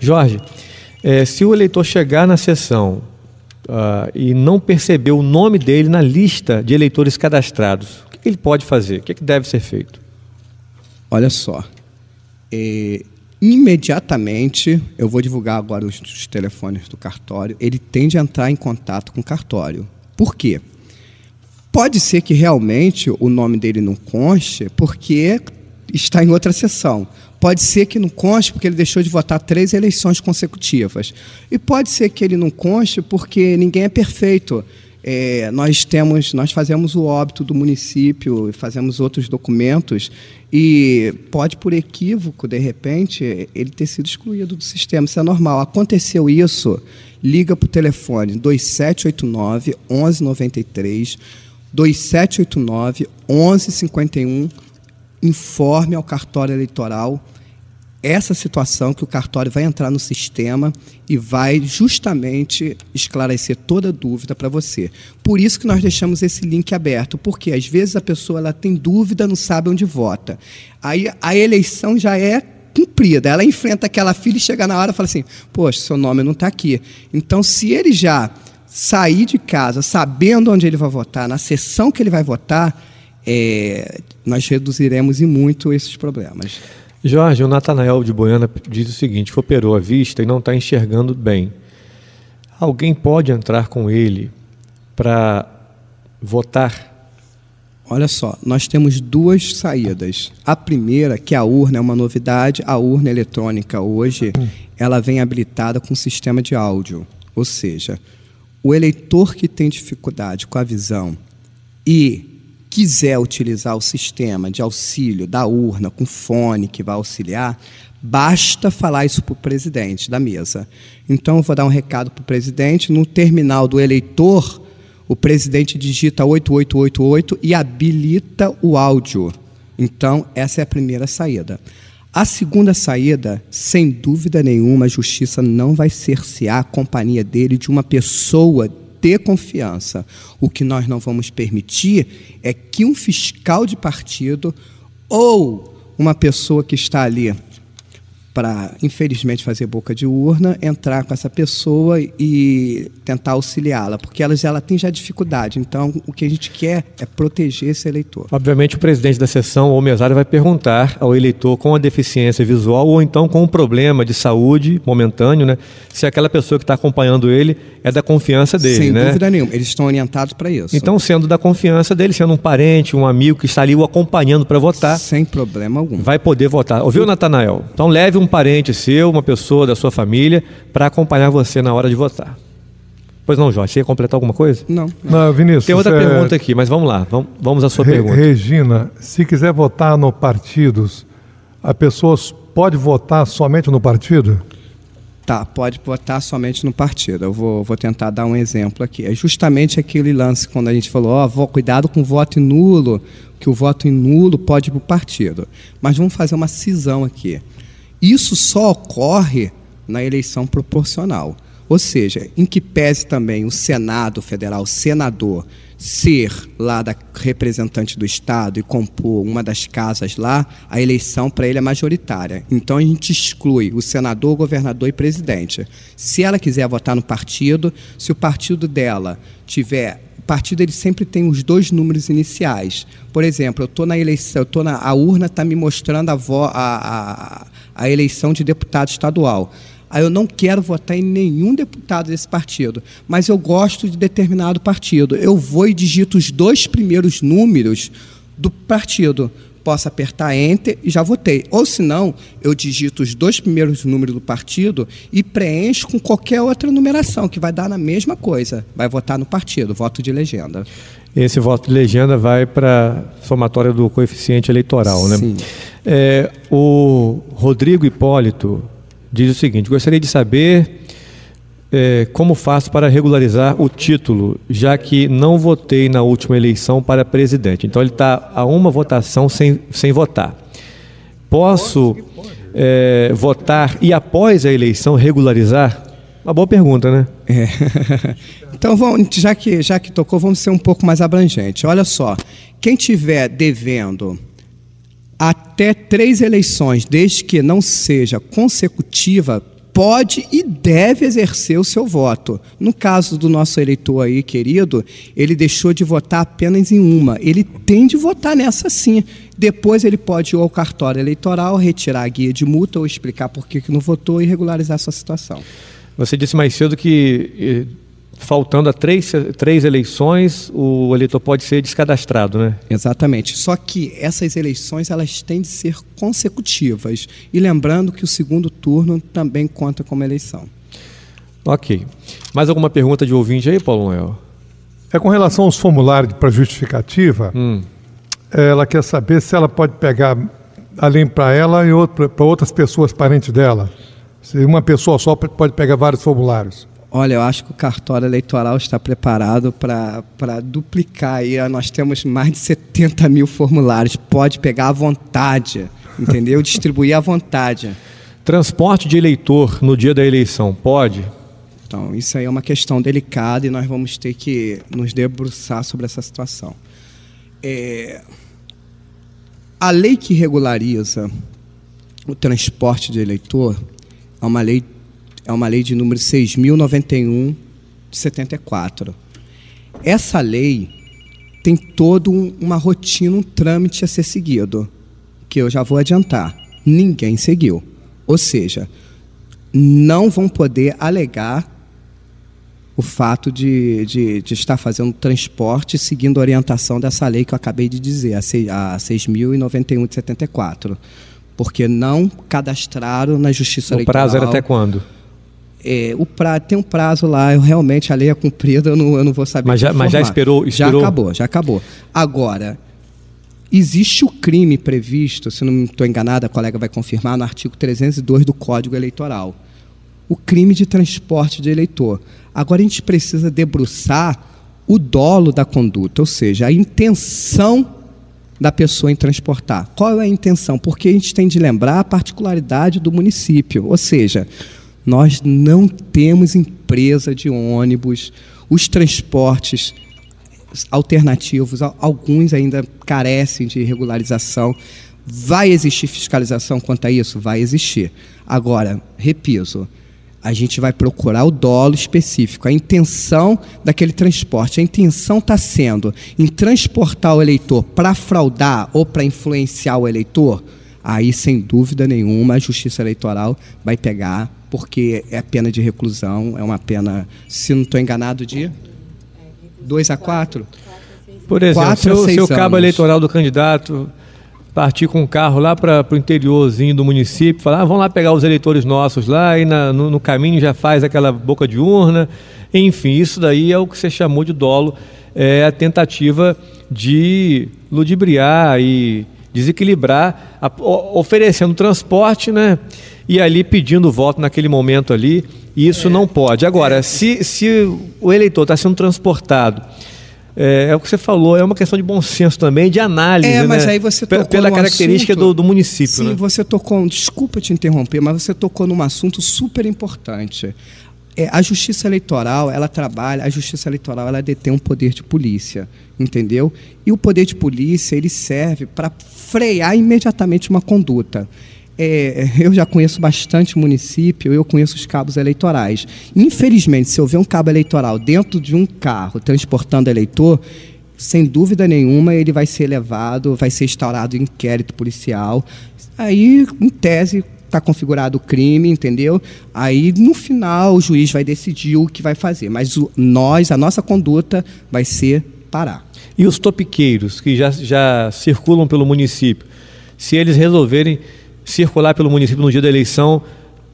Jorge, se o eleitor chegar na sessão e não perceber o nome dele na lista de eleitores cadastrados, o que ele pode fazer? O que deve ser feito? Olha só, imediatamente, eu vou divulgar agora os telefones do cartório, ele tem de entrar em contato com o cartório. Por quê? Pode ser que realmente o nome dele não conste porque está em outra sessão. Pode ser que não conste porque ele deixou de votar 3 eleições consecutivas. E pode ser que ele não conste porque ninguém é perfeito. Nós fazemos o óbito do município, fazemos outros documentos e pode, por equívoco, de repente, ele ter sido excluído do sistema. Isso é normal. Aconteceu isso, liga para o telefone 2789-1193, 2789-1151, informe ao cartório eleitoral essa situação, que o cartório vai entrar no sistema e vai justamente esclarecer toda dúvida para você. Por isso que nós deixamos esse link aberto, porque às vezes a pessoa ela tem dúvida, não sabe onde vota. Aí a eleição já é cumprida, ela enfrenta aquela fila e chega na hora e fala assim, poxa, seu nome não está aqui. Então, se ele já sair de casa sabendo onde ele vai votar, na sessão que ele vai votar, nós reduziremos em muito esses problemas. Jorge, o Natanael de Boiânia diz o seguinte, que operou a vista e não está enxergando bem. Alguém pode entrar com ele para votar? Olha só, nós temos 2 saídas. A primeira, que a urna é uma novidade, a urna eletrônica hoje, ela vem habilitada com sistema de áudio. Ou seja, o eleitor que tem dificuldade com a visão e quiser utilizar o sistema de auxílio da urna com fone que vai auxiliar, basta falar isso para o presidente da mesa. Então, eu vou dar um recado para o presidente. No terminal do eleitor, o presidente digita 8888 e habilita o áudio. Então, essa é a primeira saída. A segunda saída, sem dúvida nenhuma, a justiça não vai cercear a companhia dele de uma pessoa de confiança. O que nós não vamos permitir é que um fiscal de partido ou uma pessoa que está ali para, infelizmente, fazer boca de urna, entrar com essa pessoa e tentar auxiliá-la, porque ela tem já dificuldade. Então, o que a gente quer é proteger esse eleitor. Obviamente, o presidente da sessão ou mesário vai perguntar ao eleitor com a deficiência visual ou então com um problema de saúde momentâneo, né, se aquela pessoa que está acompanhando ele é da confiança dele. Sem né? dúvida nenhuma, eles estão orientados para isso. Então, sendo da confiança dele, sendo um parente, um amigo que está ali o acompanhando para votar, sem problema algum, vai poder votar. Ouviu, Natanael? Então, leve um parente seu, uma pessoa da sua família, para acompanhar você na hora de votar. Pois não, Jorge, você ia completar alguma coisa? Não. Não, Vinícius. Tem outra pergunta aqui, mas vamos lá, vamos à sua pergunta. Regina, se quiser votar no partidos, a pessoa pode votar somente no partido? Tá, pode votar somente no partido. Eu vou tentar dar um exemplo aqui. É justamente aquele lance quando a gente falou, cuidado com o voto nulo, que o voto nulo pode ir para o partido. Mas vamos fazer uma cisão aqui. Isso só ocorre na eleição proporcional. Ou seja, em que pese também o Senado Federal, o senador, ser lá da representante do Estado e compor uma das casas lá, a eleição para ele é majoritária. Então, a gente exclui o senador, governador e presidente. Se ela quiser votar no partido, se o partido dela tiver... O partido ele sempre tem os 2 números iniciais. Por exemplo, eu estou na eleição, a urna está me mostrando a eleição de deputado estadual. Aí eu não quero votar em nenhum deputado desse partido, mas eu gosto de determinado partido. Eu vou e digito os 2 primeiros números do partido. Posso apertar Enter e já votei. Ou, se não, eu digito os 2 primeiros números do partido e preencho com qualquer outra numeração, que vai dar na mesma coisa. Vai votar no partido, voto de legenda. Esse voto de legenda vai para a somatória do coeficiente eleitoral, né? Sim. O Rodrigo Hipólito diz o seguinte: gostaria de saber como faço para regularizar o título, já que não votei na última eleição para presidente. Então ele está a uma votação sem votar. Posso votar e após a eleição regularizar? Uma boa pergunta, né? Então, já que tocou, vamos ser um pouco mais abrangente. Olha só, quem tiver devendo até 3 eleições, desde que não seja consecutiva, pode e deve exercer o seu voto. No caso do nosso eleitor aí, querido, ele deixou de votar apenas em uma. Ele tem de votar nessa sim. Depois ele pode ir ao cartório eleitoral, retirar a guia de multa ou explicar por que não votou e regularizar a sua situação. Você disse mais cedo que, faltando a três eleições, o eleitor pode ser descadastrado, né? Exatamente. Só que essas eleições elas têm de ser consecutivas. E lembrando que o segundo turno também conta como eleição. Ok. Mais alguma pergunta de ouvinte aí, Paulo Noel? É com relação aos formulários para justificativa, ela quer saber se ela pode pegar, além para ela e para outras pessoas parentes dela. Se uma pessoa só pode pegar vários formulários. Olha, eu acho que o cartório eleitoral está preparado para duplicar. Aí nós temos mais de 70 mil formulários. Pode pegar à vontade, entendeu? Distribuir à vontade. Transporte de eleitor no dia da eleição, pode? Então, isso aí é uma questão delicada e nós vamos ter que nos debruçar sobre essa situação. A lei que regulariza o transporte de eleitor é uma lei de número 6.091 de 74. Essa lei tem toda uma rotina, um trâmite a ser seguido, que eu já vou adiantar. Ninguém seguiu. Ou seja, não vão poder alegar o fato de estar fazendo transporte seguindo a orientação dessa lei que eu acabei de dizer, a 6.091 de 74. Porque não cadastraram na Justiça Eleitoral. O prazo era até quando? Tem um prazo lá, realmente a lei é cumprida, eu não vou saber. Mas já esperou? Já acabou. Agora, existe o crime previsto, se não estou enganado, a colega vai confirmar, no artigo 302 do Código Eleitoral. O crime de transporte de eleitor. Agora a gente precisa debruçar o dolo da conduta, ou seja, a intenção da pessoa em transportar. Qual é a intenção? Porque a gente tem de lembrar a particularidade do município, ou seja, nós não temos empresa de ônibus, os transportes alternativos, alguns ainda carecem de regularização. Vai existir fiscalização quanto a isso? Vai existir. Agora, repito, a gente vai procurar o dolo específico, a intenção daquele transporte. A intenção está sendo em transportar o eleitor para fraudar ou para influenciar o eleitor? Aí, sem dúvida nenhuma, a Justiça Eleitoral vai pegar, porque é pena de reclusão, é uma pena, se não estou enganado, de 2 a 4? Por exemplo, se o cabo eleitoral do candidato partir com um carro lá para o interiorzinho do município, falar, vamos lá pegar os eleitores nossos lá, e no caminho já faz aquela boca de urna, enfim, isso daí é o que você chamou de dolo, é a tentativa de ludibriar e desequilibrar, oferecendo transporte, né, e ali pedindo voto naquele momento ali, e isso não pode. Agora, se o eleitor está sendo transportado, é o que você falou, é uma questão de bom senso também, de análise, mas né? aí você tocou pela característica assunto, do município. Sim, né? você tocou, desculpa te interromper, mas você tocou num assunto super importante. A Justiça Eleitoral, a Justiça Eleitoral, ela detém um poder de polícia, entendeu? E o poder de polícia, ele serve para frear imediatamente uma conduta. Eu já conheço bastante município, eu conheço os cabos eleitorais. Infelizmente, se eu ver um cabo eleitoral dentro de um carro transportando eleitor, sem dúvida nenhuma ele vai ser levado, vai ser instaurado inquérito policial. Aí, em tese, está configurado o crime, entendeu? Aí, no final, o juiz vai decidir o que vai fazer. Mas a nossa conduta vai ser parar. E os topiqueiros que já circulam pelo município, se eles resolverem circular pelo município no dia da eleição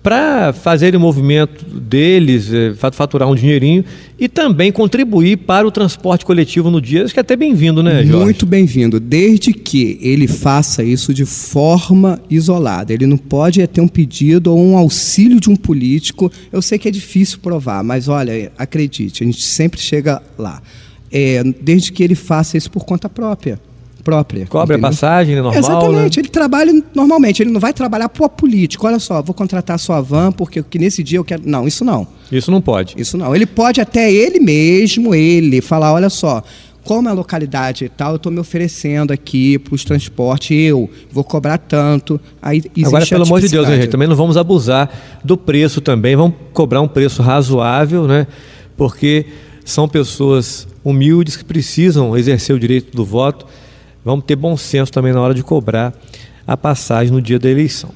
para fazerem o movimento deles, faturar um dinheirinho e também contribuir para o transporte coletivo no dia, acho que é até bem-vindo, né, Jorge? Muito bem-vindo, desde que ele faça isso de forma isolada. Ele não pode ter um pedido ou um auxílio de um político. Eu sei que é difícil provar, mas olha, acredite, a gente sempre chega lá. Desde que ele faça isso por conta própria. Cobra a passagem, normal, exatamente, né? Ele trabalha normalmente, ele não vai trabalhar para o político. Olha só, vou contratar a sua van porque nesse dia eu quero... Não, isso não. Isso não pode. Isso não. Ele pode até ele mesmo, falar, olha só, como é a localidade e tal, eu estou me oferecendo aqui para os transportes, eu vou cobrar tanto. Aí existe agora, pelo amor de Deus, né, gente, também não vamos abusar do preço também, vamos cobrar um preço razoável, né? Porque são pessoas humildes que precisam exercer o direito do voto. Vamos ter bom senso também na hora de cobrar a passagem no dia da eleição.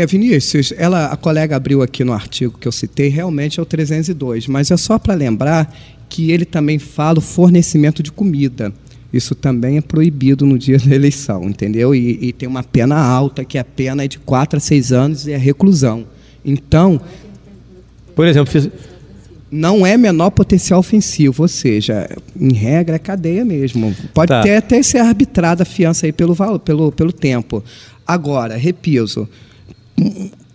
Vinícius, a colega abriu aqui no artigo que eu citei, realmente é o 302, mas é só para lembrar que ele também fala o fornecimento de comida. Isso também é proibido no dia da eleição, entendeu? E tem uma pena alta, que a pena é de 4 a 6 anos e é reclusão. Então, por exemplo, não é menor potencial ofensivo, ou seja, em regra é cadeia mesmo. Pode até ser arbitrada a fiança aí pelo tempo. Agora, repiso,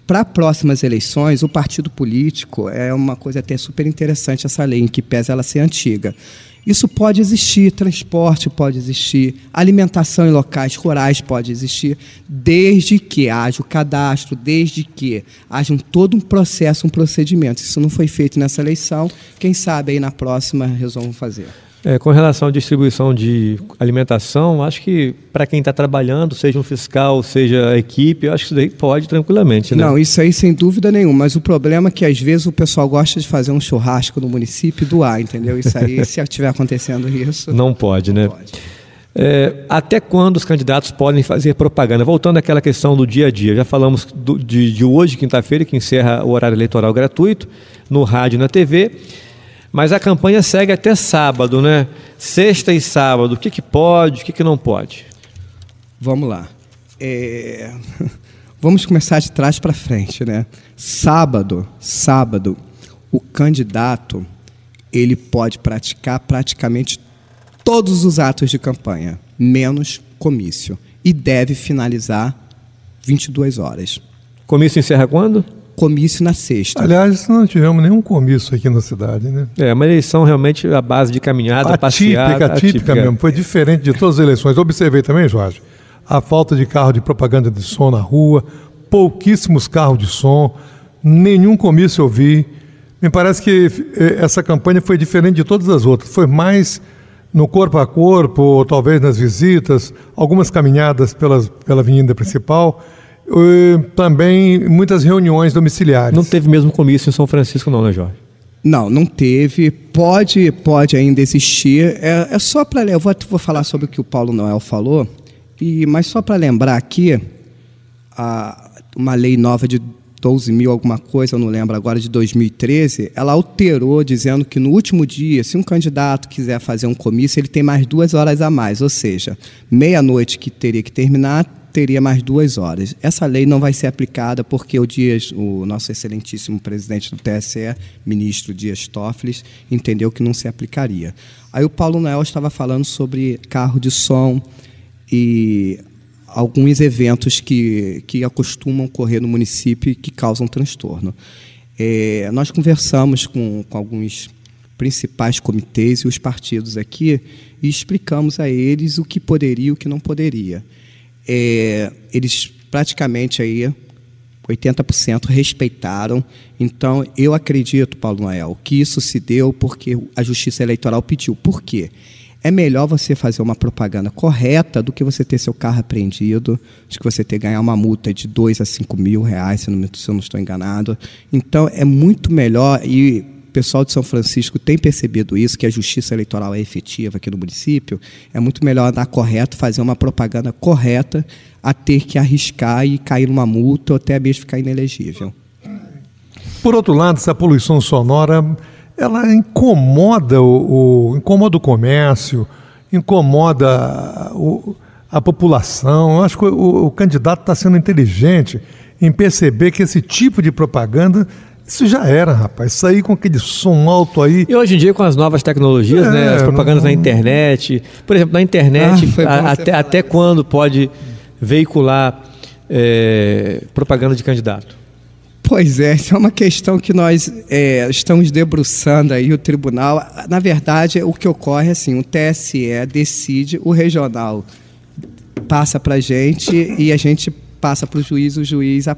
para próximas eleições, o partido político é uma coisa até super interessante essa lei, em que pese ela ser antiga. Isso pode existir, transporte pode existir, alimentação em locais rurais pode existir, desde que haja o cadastro, desde que haja todo um processo, um procedimento. Isso não foi feito nessa eleição, quem sabe aí na próxima resolvam fazer. Com relação à distribuição de alimentação, acho que para quem está trabalhando, seja um fiscal, seja a equipe, eu acho que isso daí pode tranquilamente, né? Não, isso aí sem dúvida nenhuma, mas o problema é que às vezes o pessoal gosta de fazer um churrasco no município e doar, entendeu? Isso aí, se estiver acontecendo isso... Não pode, né? Pode. Até quando os candidatos podem fazer propaganda? Voltando àquela questão do dia a dia, já falamos de hoje, quinta-feira, que encerra o horário eleitoral gratuito, no rádio e na TV, mas a campanha segue até sábado, né? Sexta e sábado, o que pode, o que não pode? Vamos lá. Vamos começar de trás para frente, né? Sábado, o candidato ele pode praticar praticamente todos os atos de campanha, menos comício, e deve finalizar 22 horas. Comício encerra quando? Comício na sexta. Aliás, não tivemos nenhum comício aqui na cidade, né? Uma eleição realmente à base de caminhada, passeada. Atípica mesmo, foi diferente de todas as eleições. Observei também, Jorge, a falta de carro de propaganda de som na rua, pouquíssimos carros de som, nenhum comício eu vi. Me parece que essa campanha foi diferente de todas as outras. Foi mais no corpo a corpo, ou talvez nas visitas, algumas caminhadas pela avenida principal, também muitas reuniões domiciliares. Não teve mesmo comício em São Francisco não, né, Jorge? Não teve. Pode ainda existir. É só para... Eu vou falar sobre o que o Paulo Noel falou, mas só para lembrar aqui, uma lei nova de 12.000 alguma coisa, eu não lembro agora, de 2013, ela alterou dizendo que no último dia, se um candidato quiser fazer um comício, ele tem mais 2 horas a mais, ou seja, meia-noite que teria que terminar, teria mais 2 horas. Essa lei não vai ser aplicada porque o nosso excelentíssimo presidente do TSE, ministro Dias Toffoli, entendeu que não se aplicaria. Aí o Paulo Noel estava falando sobre carro de som e alguns eventos que acostumam ocorrer no município e que causam transtorno. Nós conversamos com alguns principais comitês e os partidos aqui e explicamos a eles o que poderia e o que não poderia. Eles praticamente aí 80% respeitaram. Então, eu acredito, Paulo Noel, que isso se deu porque a Justiça Eleitoral pediu. Por quê? É melhor você fazer uma propaganda correta do que você ter seu carro apreendido, do que você ter ganhar uma multa de 2 a 5 mil reais, se eu não estou enganado. Então, é muito melhor, e o pessoal de São Francisco tem percebido isso, que a Justiça Eleitoral é efetiva aqui no município, é muito melhor andar correto, fazer uma propaganda correta, a ter que arriscar e cair numa multa ou até mesmo ficar inelegível. Por outro lado, essa poluição sonora, ela incomoda o comércio, incomoda a população. Eu acho que o candidato está sendo inteligente em perceber que esse tipo de propaganda, isso já era, rapaz. Sair com aquele som alto aí. E hoje em dia, com as novas tecnologias, né, as propagandas na internet, por exemplo, na internet, até quando pode veicular propaganda de candidato? Pois é, isso é uma questão que nós estamos debruçando aí, o tribunal. Na verdade, o que ocorre é assim, o TSE decide, o regional passa para a gente e a gente passa para o juiz